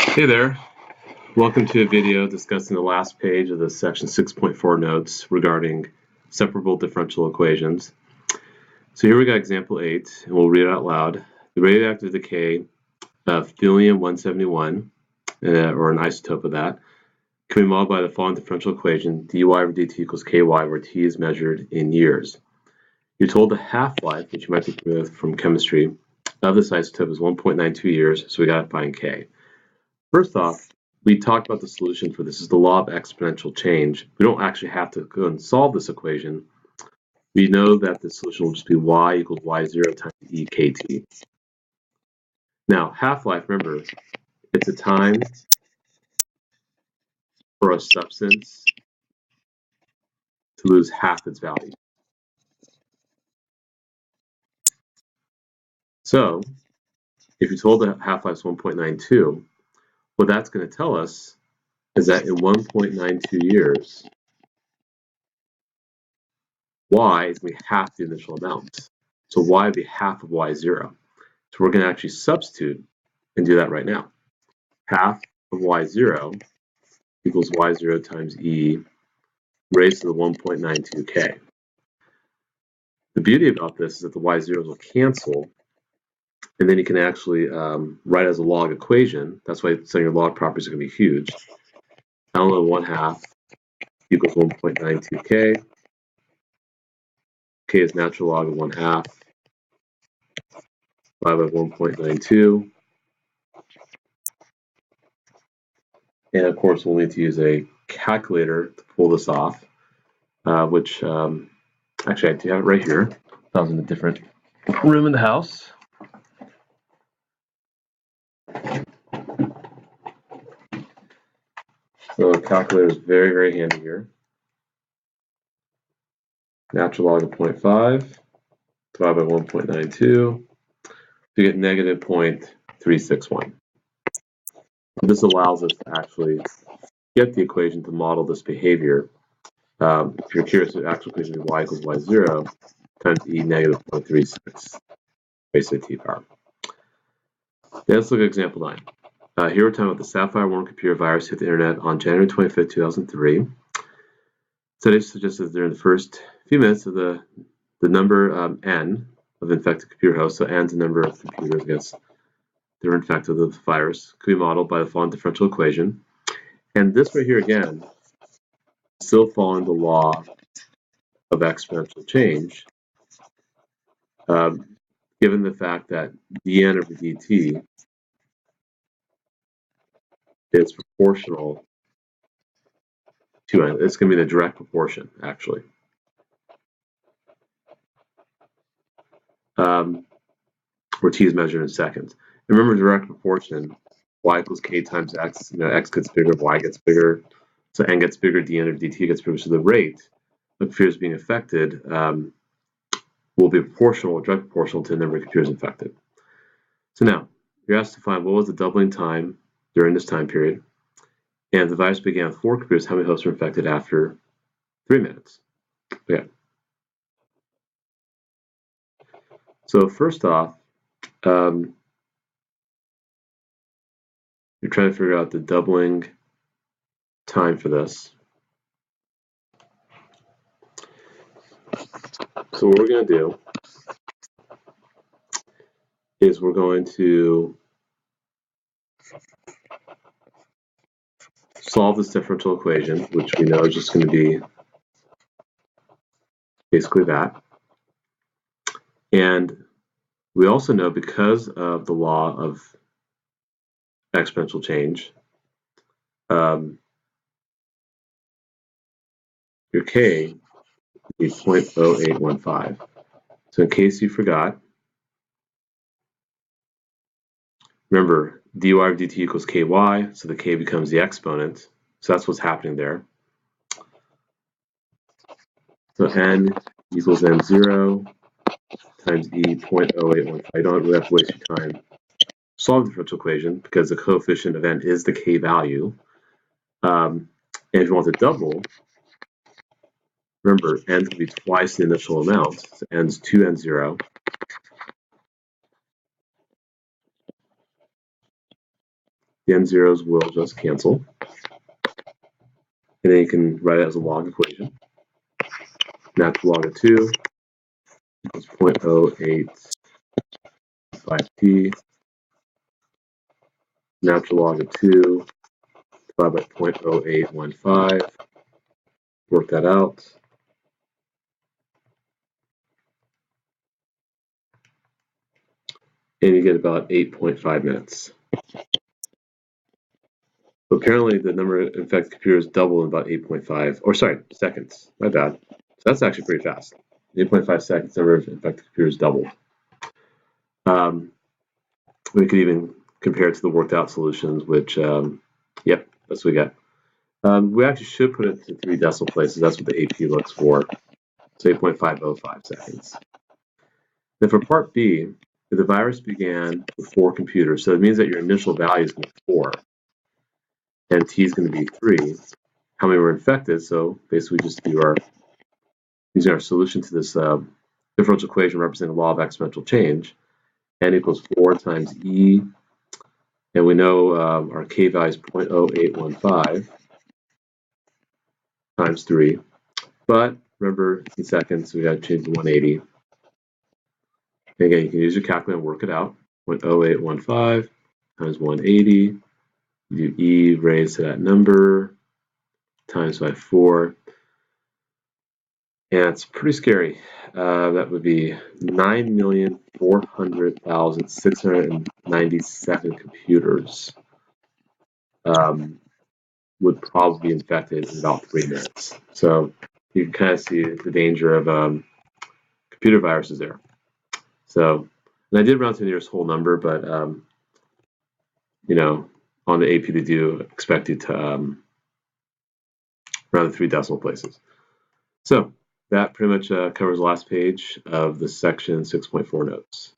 Hey there, welcome to a video discussing the last page of the section 6.4 notes regarding separable differential equations. So here we got example 8, and we'll read it out loud. The radioactive decay of thulium-171, or an isotope of that, can be modeled by the following differential equation, dy over dt equals ky, where t is measured in years. You're told the half-life, which you might be familiar with from chemistry, of this isotope is 1.92 years, so we got to find k. First off, we talked about the solution for this. This is the law of exponential change. We don't actually have to go and solve this equation. We know that the solution will just be y equals y0 times e kt. Now, half-life, remember, it's a time for a substance to lose half its value. So, if you're told the half-life is 1.92, what that's going to tell us is that in 1.92 years, y is going to be half the initial amount. So y would be half of y0. So we're going to actually substitute and do that right now. Half of y0 equals y0 times e raised to the 1.92k. The beauty about this is that the y0s will cancel, and then you can actually write as a log equation. That's why some of your log properties are going to be huge. ln of 1/2 equals 1.92k. K is natural log of 1/2 divided by 1.92. And of course, we'll need to use a calculator to pull this off, which actually I do have it right here. I was in a different room in the house. So a calculator is very, very handy here. Natural log of 0.5 divided by 1.92 to get negative 0.361. This allows us to actually get the equation to model this behavior. If you're curious, the actual equation would be y equals y0 times e negative 0.36 raised to the t power. Now let's look at example 9. Here we're talking about the Sapphire worm computer virus hit the internet on January 25th, 2003. Studies suggest that during the first few minutes of the number n of infected computer hosts, so n is the number of computers, I guess, that are infected with the virus, could be modeled by the following differential equation. And this right here again, still following the law of exponential change, given the fact that dn over dt is proportional to n. It's going to be the direct proportion, actually. Where t is measured in seconds. And remember, direct proportion, y equals k times x. X gets bigger, y gets bigger. So n gets bigger, dn over dt gets bigger. So the rate of computers being affected will be proportional, direct proportional to the number of computers infected. So now, you're asked to find what was the doubling time during this time period. And the virus began with 4 computers. How many hosts were infected after 3 minutes? Okay. So first off, you're trying to figure out the doubling time for this. So what we're going to do is we're going to solve this differential equation, which we know is just going to be basically that. And we also know, because of the law of exponential change, your k is 0.0815. So in case you forgot, remember, dy over dt equals ky, so the k becomes the exponent. So that's what's happening there. So n equals n0 times e 0.0815. You don't really have to waste your time solving the differential equation because the coefficient of n is the k value. And if you want to double, remember, n can be twice the initial amount. So n is 2n0. The end zeros will just cancel. And then you can write it as a log equation. Natural log of 2 equals 0.085t. Natural log of 2 divided by 0.0815. Work that out. And you get about 8.5 minutes. So apparently the number of infected computers doubled in about 8.5, or sorry, seconds. My bad. So that's actually pretty fast. 8.5 seconds, number of infected computers doubled. We could even compare it to the worked out solutions, which, yep, that's what we got. We actually should put it to 3 decimal places. That's what the AP looks for. So 8.505 seconds. Then for part B, if the virus began with 4 computers, so it means that your initial value is going to be 4, and T is going to be 3. How many were infected? So basically, we just do using our solution to this differential equation representing the law of exponential change. N equals 4 times E, and we know our K value is 0.0815 times 3. But remember, in seconds, we got to change to 180. And again, you can use your calculator and work it out. 0.0815 times 180. You do E raised to that number times by 4. And it's pretty scary. That would be 9,400,697 computers would probably be infected in about 3 minutes. So you can kind of see the danger of computer viruses there. So, and I did round to the nearest whole number, but you know, on the AP they do expect you to round to 3 decimal places. So that pretty much covers the last page of the section 6.4 notes.